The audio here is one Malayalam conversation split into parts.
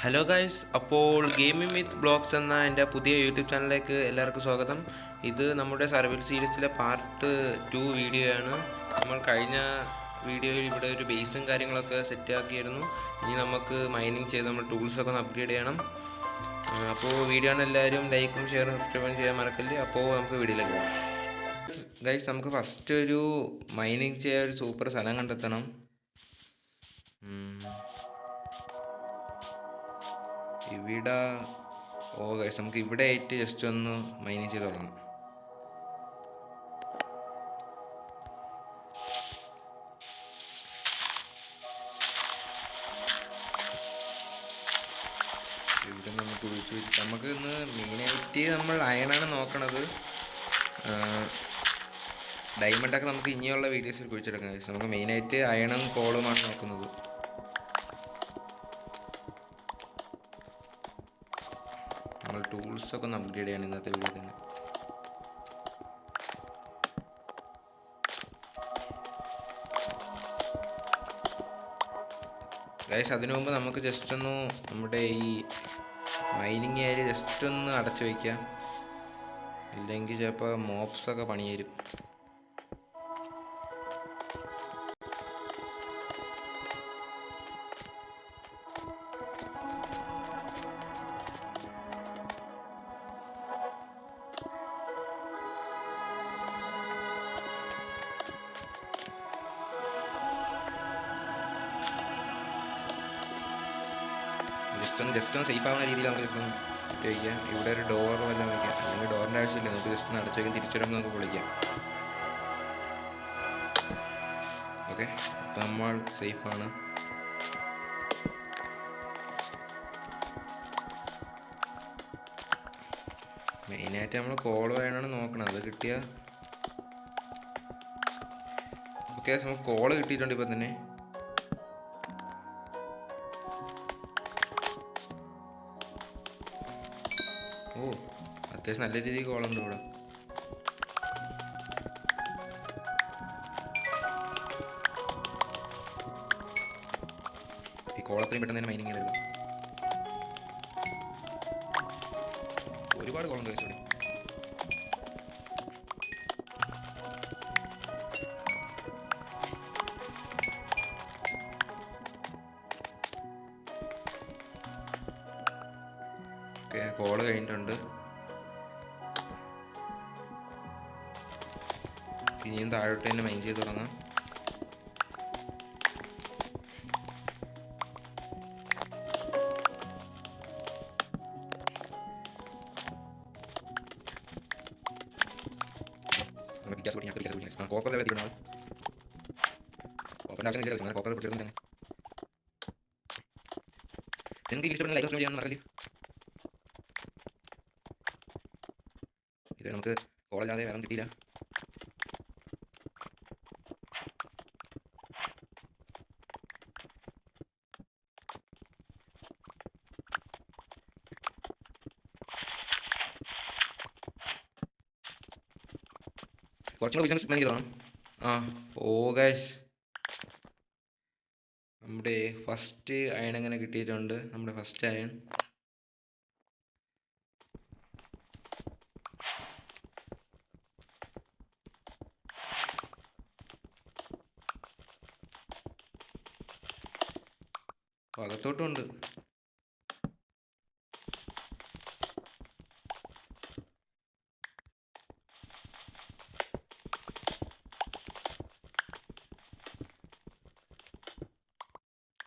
ഹലോ ഗൈസ്, അപ്പോൾ ഗെയിമിംഗ് വിത്ത് ബ്ലോഗ്സ് എന്ന എൻ്റെ പുതിയ യൂട്യൂബ് ചാനലിലേക്ക് എല്ലാവർക്കും സ്വാഗതം. ഇത് നമ്മുടെ സർവൈവൽ സീരീസിലെ പാർട്ട് 2 വീഡിയോ ആണ്. നമ്മൾ കഴിഞ്ഞ വീഡിയോയിൽ ഇവിടെ ഒരു ബേസും കാര്യങ്ങളൊക്കെ സെറ്റ് ആക്കിയിരുന്നു. ഇനി നമുക്ക് മൈനിങ് ചെയ്ത് നമ്മൾ ടൂൾസൊക്കെ ഒന്ന് അപ്ഗ്രേഡ് ചെയ്യണം. അപ്പോൾ വീഡിയോ ആണ്, എല്ലാവരും ലൈക്കും ഷെയറും സബ്സ്ക്രൈബും ചെയ്യാൻ മറക്കല്ലേ. അപ്പോൾ നമുക്ക് വീഡിയോയിലേക്ക് പോകാം. ഗൈസ്, നമുക്ക് ഫസ്റ്റ് ഒരു മൈനിങ് ചെയ്യാൻ ഒരു സൂപ്പർ സ്ഥലം കണ്ടെത്തണം. ഇവിടെ ഗൈസ്, നമുക്ക് ഇവിടെ ആയിട്ട് ജസ്റ്റ് ഒന്ന് മൈനിങ് ചെയ്ത് തുടങ്ങാം. ഇവിടെ നമുക്ക് ഒഴിച്ച് വെച്ച് നമുക്ക് ഇന്ന് മെയിനായിട്ട് നമ്മൾ അയണാണ് നോക്കണത്. ഡയമണ്ടൊക്കെ നമുക്ക് ഇനിയുള്ള വീഡിയോസിൽ കുഴിച്ചെടുക്കാം. നമുക്ക് മെയിനായിട്ട് അയണും കോളുമാണ് നോക്കുന്നത്. നമ്മൾ ടൂൾസൊക്കെ ഒന്ന് അപ്ഗ്രേഡ് ചെയ്യണം ഇന്നത്തെ വീഡിയോ തന്നെ. ഗൈസ്, അതിനു മുമ്പ് നമുക്ക് ജസ്റ്റ് ഒന്ന് നമ്മുടെ ഈ മൈനിങ് ഏരിയ ജസ്റ്റ് ഒന്ന് അടച്ചു വയ്ക്കാം, ഇല്ലെങ്കിൽ ചിലപ്പോൾ മോപ്സൊക്കെ പണി തരും. ജസ്റ്റ് ഒന്ന് സേഫ് ആവുന്ന രീതിയിൽ നമുക്ക് ജസ്റ്റ് ഒന്ന് ഇട്ട് വയ്ക്കാം. ഇവിടെ ഒരു ഡോർ വല്ലതും വയ്ക്കാം, അല്ലെങ്കിൽ ഡോറിൻ്റെ ആവശ്യമില്ല. നമുക്ക് ജസ്റ്റ് ഒന്ന് അടച്ചു വയ്ക്കാം, തിരിച്ചിടുമ്പോൾ നമുക്ക് പൊളിക്കാം. ഓക്കെ, അപ്പം നമ്മൾ സേഫാണ്. മെയിനായിട്ട് നമ്മൾ കോൾ വേണമാണ് നോക്കണം. അത് കിട്ടിയാൽ ഓക്കെ. നമുക്ക് കോള് കിട്ടിയിട്ടുണ്ട് ഇപ്പം തന്നെ. അത്യാവശ്യം നല്ല രീതിയിൽ കോളുണ്ട് ഇവിടെ. ഈ കോളത്രയും പെട്ടെന്ന് തന്നെ മൈനിങ് ചെയ്തെടുക്കാം. ഒരുപാട് കോളം കഴിച്ചു. ഓക്കെ, കോള് കഴിഞ്ഞിട്ടുണ്ട്. ഇനിയും താഴോട്ട് തന്നെ മൈൻ ചെയ്ത് തുടങ്ങാം. കോപ്പർ എത്തിക്കണം. കോപ്പറിൻ്റെ ആവശ്യം ഇല്ല, കോപ്പർ പിടിച്ചെടുക്കും തന്നെ. നിങ്ങൾക്ക് ഇഷ്ടപ്പെടുന്ന ലൈക്ക് ചെയ്യാൻ മറക്കല്ലേ. ഇത് നമുക്ക് കോളേജാതെ വേറെ കിട്ടിയില്ല. കുറച്ചും കൂടെ ബിസിനസ് പ്ലാൻ ചെയ്തോളാം. ഗൈസ്, നമ്മുടെ ഫസ്റ്റ് അയൺ എങ്ങനെ കിട്ടിയിട്ടുണ്ട്. നമ്മുടെ ഫസ്റ്റ് അയൺ അകത്തോട്ടുമുണ്ട്.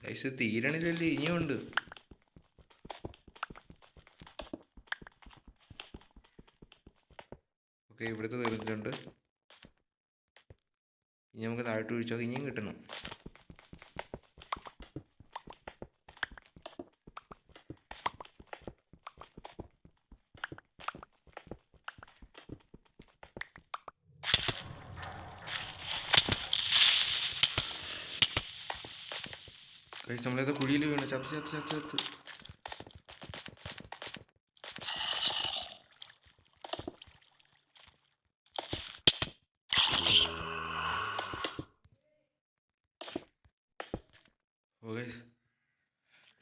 ഗൈസ്, തീരണില്ലല്ലേ, ഇനിയുണ്ട്. ഓക്കെ, ഇവിടുത്തെ തീർന്നിട്ടുണ്ട്. ഇനി നമുക്ക് താഴോട്ട് ഒഴിച്ചോ, ഇനിയും കിട്ടണം. ഗൈസ്, നമ്മളേത് കുഴിയിൽ വീണ് ചത്ത് ചത്ത് ചത്ത് ചത്ത്.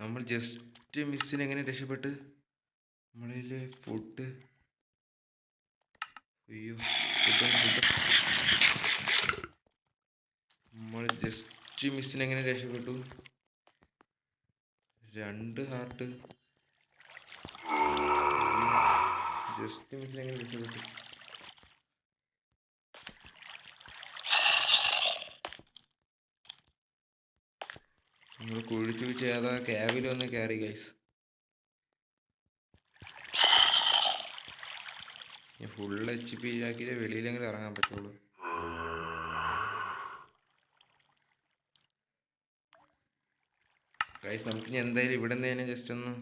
നമ്മൾ ജസ്റ്റ് മിസ്സിന് എങ്ങനെ രക്ഷപ്പെട്ട് നമ്മളിലെ ഫുഡ്. അയ്യോ, ഫുഡ് നമ്മൾ ജസ്റ്റ് മിസ്സിന് എങ്ങനെ രക്ഷപ്പെട്ടു? 2 ഹാർട്ട്. ജസ്റ്റ് മിസ്സിന് എങ്ങനെ രക്ഷപ്പെട്ടു? നമ്മൾ കുഴിച്ച് ഏതാ ക്യാബിൽ വന്ന് കയറി ഗൈസ്. ഫുൾ HP ആക്കിയിട്ട് വെളിയിലെങ്കിലും ഇറങ്ങാൻ പറ്റുള്ളൂ. ഗൈസ് നമുക്കിനി എന്തായാലും ഇവിടെ നിന്ന് തന്നെ ജസ്റ്റ് ഒന്ന്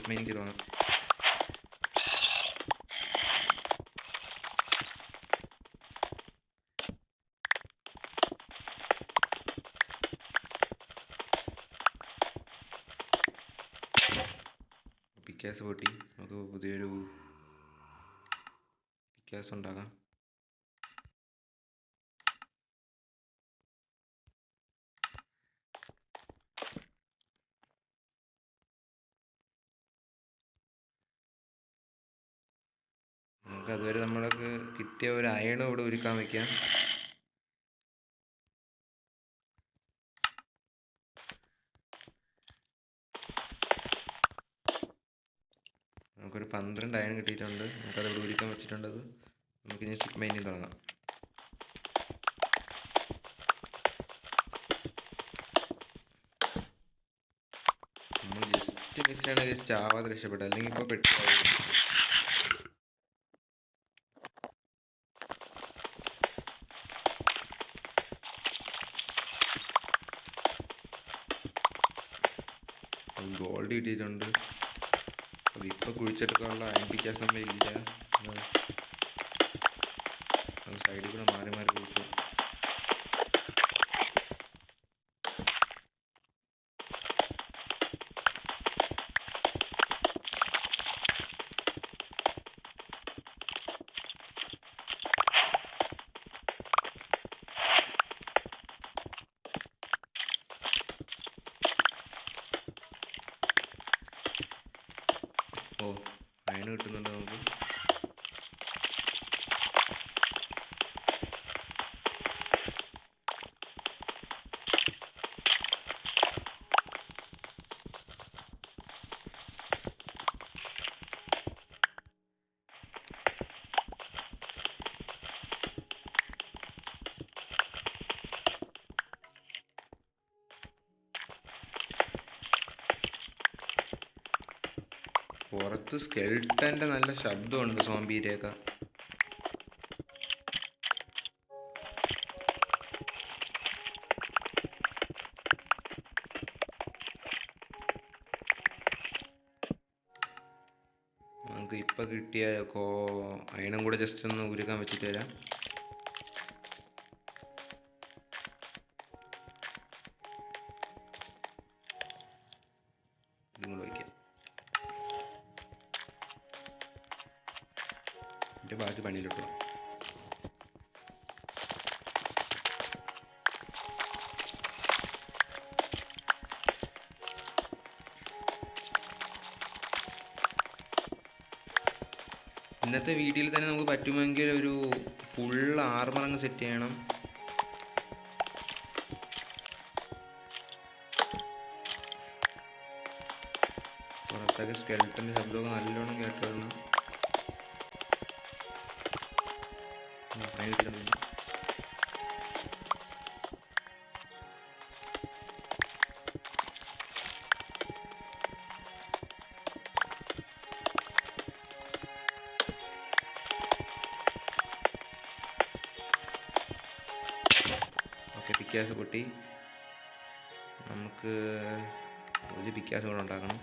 ട്രെയിനിങ് ചെയ്ത് പോകണം. പിക്കാസ് പൊട്ടി, നമുക്ക് പുതിയൊരു പിക്കാസ് ഉണ്ടാക്കാം. നമുക്ക് അതുവരെ നമ്മൾക്ക് കിട്ടിയ ഒരു അയണും ഇവിടെ ഒരുക്കാൻ വയ്ക്കാം. നമുക്കൊരു 12 അയൺ കിട്ടിയിട്ടുണ്ട്. നമുക്കത് ഇവിടെ ഒരുക്കാൻ വെച്ചിട്ടുണ്ടത്. നമുക്കിനി സ്റ്റിക്ക് മൈനിങ് തുടങ്ങാം. നമ്മൾ ജസ്റ്റ് മിസ്സിനാണ് ജസ്റ്റ് ആവാതെ രക്ഷപ്പെട്ടത്, അല്ലെങ്കിൽ ഇപ്പോൾ പെട്ടെന്ന് ഗോൾഡ് കിട്ടിയിട്ടുണ്ട്. അതിപ്പോൾ കുഴിച്ചെടുക്കാനുള്ള അയൺ നമ്മളില്ല. സൈഡിൽ കൂടെ മാറി കുഴിച്ചു. ഓ, അയൺ കിട്ടുന്നുണ്ട് നമുക്ക്. പുറത്ത് സ്കെൽട്ടൻ്റെ നല്ല ശബ്ദമുണ്ട്, സോംബീരെയൊക്കെ. നമുക്ക് ഇപ്പം കിട്ടിയ അയണും കൂടെ ജസ്റ്റ് ഒന്ന് ഉരുക്കാൻ വെച്ചിട്ട് വരാം. ഇതും കൂടെ വയ്ക്കാം. എൻ്റെ ബാക്കി പണിയിലിട്ടോ. ഇന്നത്തെ വീഡിയോയിൽ തന്നെ നമുക്ക് പറ്റുമെങ്കിൽ ഒരു ഫുൾ ആർമർ അങ്ങ് സെറ്റ് ചെയ്യണം. പുറത്തൊക്കെ സ്കെൽട്ടൻ്റെ ശബ്ദമൊക്കെ നല്ലോണം കേട്ടോളണം. ഓക്കെ, പിക്കാസ് പൊട്ടി. നമുക്ക് ഒരു പിക്കാസ് കൂടെ ഉണ്ടാക്കണം.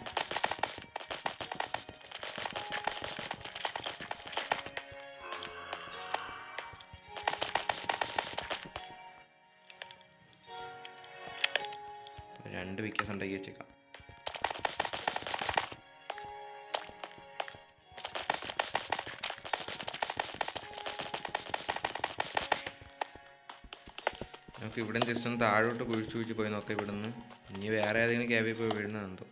രണ്ട് പിക്കാസ് ഉണ്ടാക്കി വെച്ചേക്കാം. നമുക്ക് ഇവിടെ ജസ്റ്റ് ഒന്ന് താഴോട്ട് കുഴിച്ച് പോയി നോക്കാം. ഇവിടെ നിന്ന് ഇനി വേറെ ഏതെങ്കിലും ക്യാബിൽ പോയി വീഴുന്നതെന്തോ.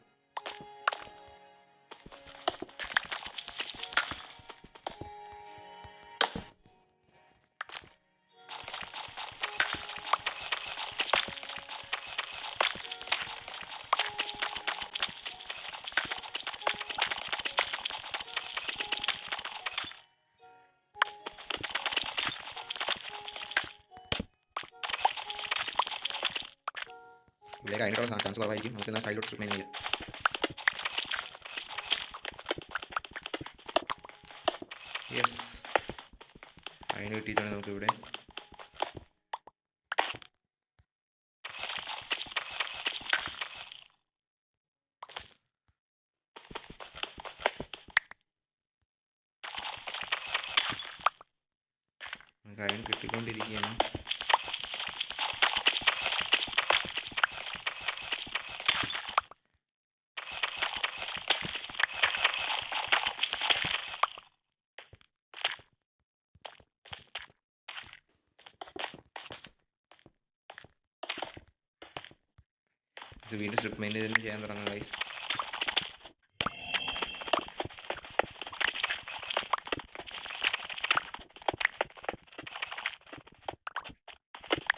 ഇവിടെ കഴിഞ്ഞിട്ടുള്ള ചാൻസ് കുറവായിരിക്കും. നമുക്ക് എന്നാൽ സൈഡിലോട്ട് സ്ട്രിപ്പ് ചെയ്യാം. യെസ്, അതിന് കിട്ടിയിട്ടാണ് നമുക്കിവിടെ. കാര്യം കിട്ടിക്കൊണ്ടിരിക്കുകയാണ്. ഇത് വീണ്ടും സ്ട്രിപ്പ് മൈൻഡ് തന്നെ ചെയ്യാൻ തുടങ്ങാം ഗൈസ്.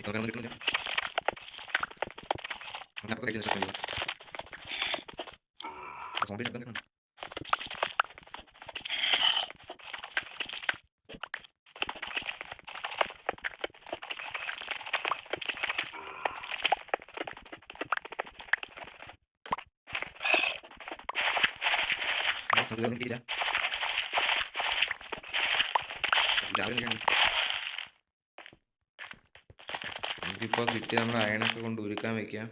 കിട്ടുന്നില്ല. നമുക്കിപ്പോൾ കിട്ടി നമ്മൾ അയണൊക്കെ കൊണ്ട് ഉരുക്കാൻ വയ്ക്കാം.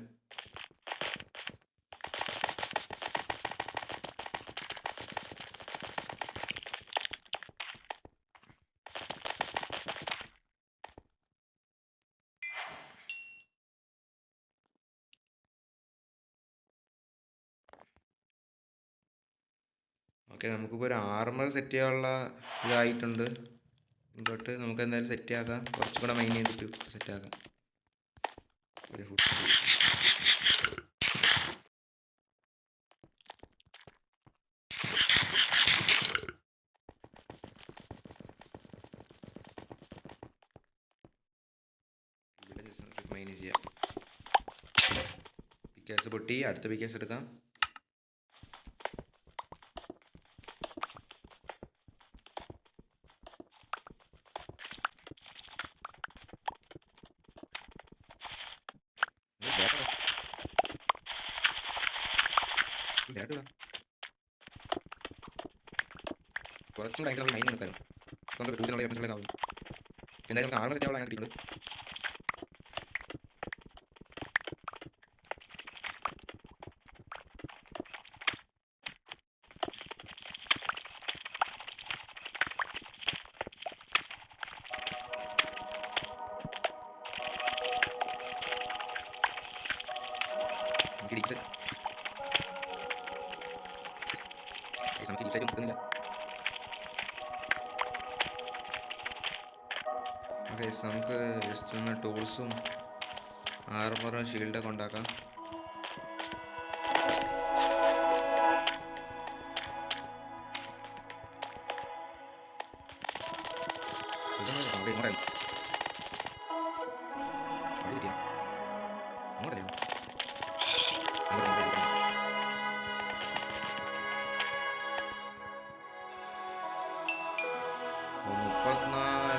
ഓക്കെ, നമുക്കിപ്പോൾ ഒരു ആർമർ സെറ്റ് ചെയ്യാനുള്ള ഇതായിട്ടുണ്ട്. ഇങ്ങോട്ട് നമുക്ക് എന്തായാലും സെറ്റ് ആക്കാം. കുറച്ചും കൂടെ മൈൻ ചെയ്തിട്ട് സെറ്റ് ആക്കാം. ഒരു ഫുഡ് ഇവിടെ ജസ്റ്റ് മൈൻ ചെയ്യാം. പിക്കാസ് പൊട്ടി, അടുത്ത പിക്കാസ് എടുക്കാം. കുറച്ചും കൂടെ ഭയങ്കര മൈൻ നോക്കാനും സ്വന്തം ടൂസിനുള്ള എപ്പിസോഡിലേക്ക് ആവും. എന്തായാലും നമുക്ക് ആർമർ സെറ്റാവുള്ള അങ്ങനെ കിട്ടിയിട്ടുണ്ട്. നമുക്ക് ഡിസൈറ്റും കിട്ടുന്നില്ല. ഓക്കെ, നമുക്ക് ജസ്റ്റ് ഒന്ന് ടൂൾസും ആർമറും ഷീൽഡൊക്കെ ഉണ്ടാക്കാം.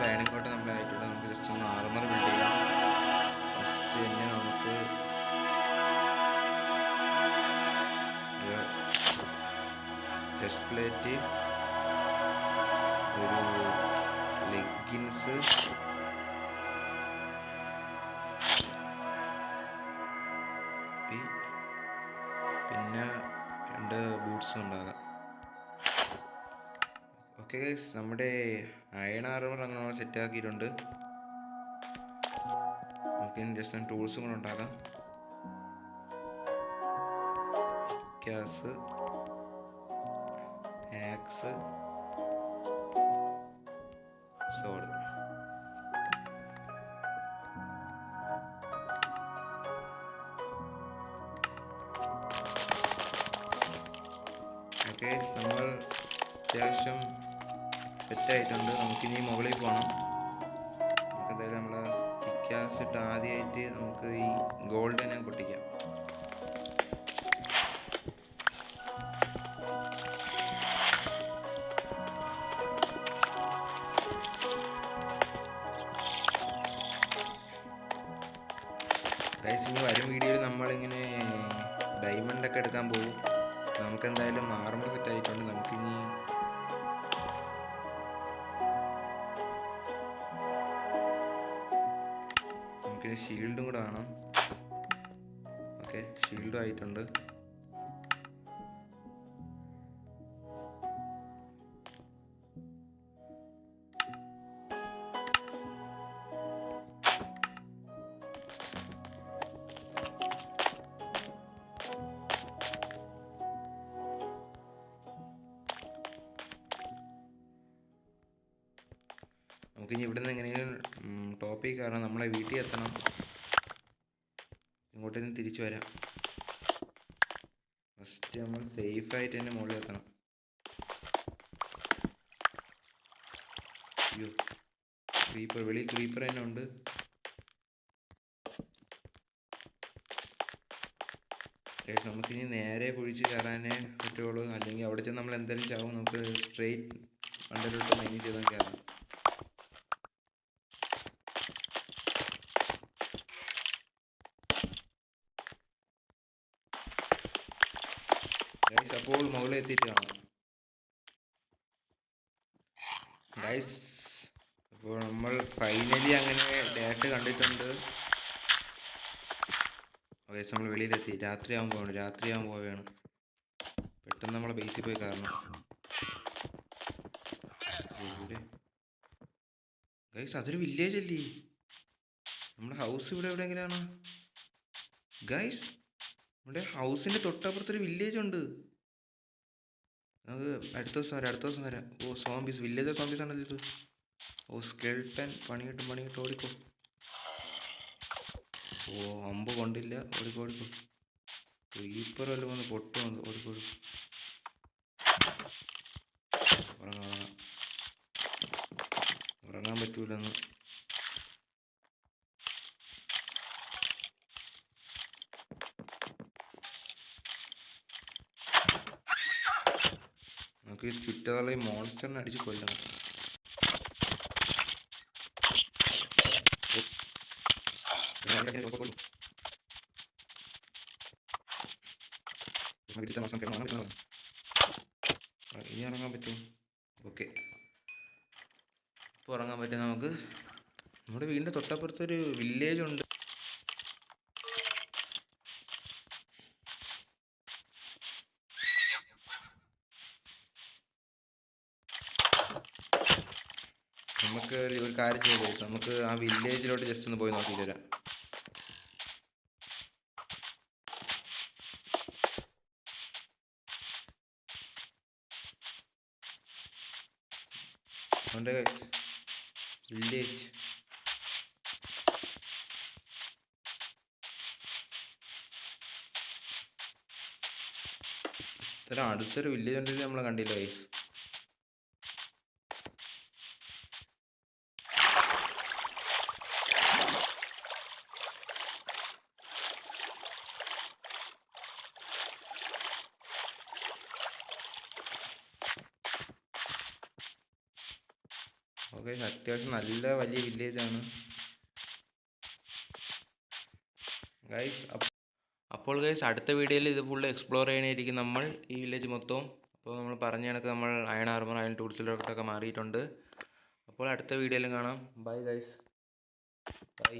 ലൈനിങ്ങോട്ട് നമ്മളായിട്ടുണ്ട്. നമുക്ക് ജസ്റ്റ് ഒന്ന് ആർമർ ബിൽഡ് ചെയ്യാം. ഫസ്റ്റ് തന്നെ നമുക്ക് ചെസ്റ്റ് പ്ലേറ്റ്, ഒരു ലെഗിൻസ്, പിന്നെ 2 ബൂട്ട്സും ഉണ്ടാകാം. ഓക്കെ ഗൈസ്, നമ്മുടെ അയൺ ആർമർ അങ്ങനെ സെറ്റ് ആക്കിയിട്ടുണ്ട്. നമുക്ക് ജസ്റ്റ് ടൂൾസും കൂടെ ഉണ്ടാക്കാം. ക്യാസ്, ആക്സ്, സോഡ്. ഓക്കെ, നമ്മൾ അത്യാവശ്യം സെറ്റായിട്ടുണ്ട്. നമുക്കിനി മുകളിൽ പോകണം. നമുക്കെന്തായാലും നമ്മളെ പിക്കാസ് ഇട്ട് ആദ്യമായിട്ട് നമുക്ക് ഈ ഗോൾഡിനെ പൊട്ടിക്കാം. ഗൈസ്, ഇനി വരും വീഡിയോയിൽ നമ്മളിങ്ങനെ ഡയമണ്ടൊക്കെ എടുക്കാൻ പോകും. നമുക്കെന്തായാലും ആർമർ സെറ്റ് ആയിട്ടുണ്ട്. നമുക്കിനി ഷീൽഡും കൂടെ വേണം. ഓക്കെ, ഷീൽഡും ആയിട്ടുണ്ട്. നമുക്കിനി ഇവിടെ നിന്ന് എങ്ങനെയും ടോപ്പിൽ കയറണം. നമ്മളെ വീട്ടിൽ എത്തണം. ഇങ്ങോട്ട് നിന്ന് തിരിച്ചു വരാം. ഫസ്റ്റ് നമ്മൾ സേഫായിട്ട് തന്നെ മുകളിൽ എത്തണം. അയ്യോ, ക്രീപ്പർ, വെളിയിൽ ക്രീപ്പർ തന്നെ ഉണ്ട്. നമുക്കിനി നേരെ കുഴിച്ച് കയറാനേ പറ്റുള്ളൂ. അല്ലെങ്കിൽ അവിടെ ചെന്ന് നമ്മൾ എന്തായാലും ചാവും. നമുക്ക് സ്ട്രെയിറ്റ് അണ്ടറിലോട്ട് മൈനിങ് ചെയ്താൽ കയറാം. ഗൈസ്, അപ്പോൾ മുകളിൽ എത്തിയിട്ട് കാണാം. ഗൈസ്, അപ്പോൾ നമ്മൾ ഫൈനലി അങ്ങനെ ഡേറ്റ് കണ്ടിട്ടുണ്ട്. ഗൈസ്, നമ്മൾ വെളിയിലെത്തി. രാത്രിയാകാൻ പോവുകയാണ്. പെട്ടെന്ന് നമ്മളെ ബേസിൽ പോയി കയറണം. ഗൈസ്, അതൊരു വില്ലേജ് അല്ലേ? നമ്മുടെ ഹൗസ് ഇവിടെ എവിടെയെങ്കിലാണ്. ഗൈസ്, നമ്മുടെ ഹൗസിൻ്റെ തൊട്ടപ്പുറത്തൊരു വില്ലേജ് ഉണ്ട്. നമുക്ക് അടുത്ത ദിവസം വരാം. ഓ, സോംബീസ്, വില്ലേജ് സോംബീസ് ആണല്ലോ ഇത്. ഓ, സ്കെൽട്ടൻ, പണികിട്ട് ഓടിക്കോ. ഓ, അമ്പ് കൊണ്ടില്ല, ഓടിക്കോ. ക്രീപ്പർ വല്ലതും വന്ന് പൊട്ടുവന്ന്, ഓടിക്കോ. ഉറങ്ങാൻ പറ്റൂലെന്ന്. നമുക്ക് ചുറ്റുള്ള ഈ മോൺസ്റ്ററിനെ അടിച്ച് കൊല്ലണം. ഇനി ഇറങ്ങാൻ പറ്റും. ഓക്കെ, ഇപ്പോൾ ഇറങ്ങാൻ പറ്റും. നമുക്ക് നമ്മുടെ വീടിൻ്റെ തൊട്ടപ്പുറത്തൊരു വില്ലേജ് ഉണ്ട്. നമുക്ക് ഒരു കാര്യം ചെയ്തു, നമുക്ക് ആ വില്ലേജിലോട്ട് ജസ്റ്റ് ഒന്ന് പോയി നോക്കിയിട്ട് വരാം. അവൻ്റെ വില്ലേജ് ഇത്ര അടുത്തൊരു വില്ലേജ് ഉണ്ടെങ്കിൽ നമ്മൾ കണ്ടില്ല ഗൈസ്. ഓക്കെ, അത്യാവശ്യം നല്ല വലിയ വില്ലേജാണ് ഗൈസ്. അപ്പോൾ ഗൈസ്, അടുത്ത വീഡിയോയിൽ ഇത് ഫുള്ള് എക്സ്പ്ലോർ ചെയ്യാനായിരിക്കും നമ്മൾ ഈ വില്ലേജ് മൊത്തവും. അപ്പോൾ നമ്മൾ പറഞ്ഞ കണക്ക് നമ്മൾ അയൺ ആർമർ, അയൺ ടൂൾസിലോട്ടൊക്കെ മാറിയിട്ടുണ്ട്. അപ്പോൾ അടുത്ത വീഡിയോയിലും കാണാം. Bye guys, by.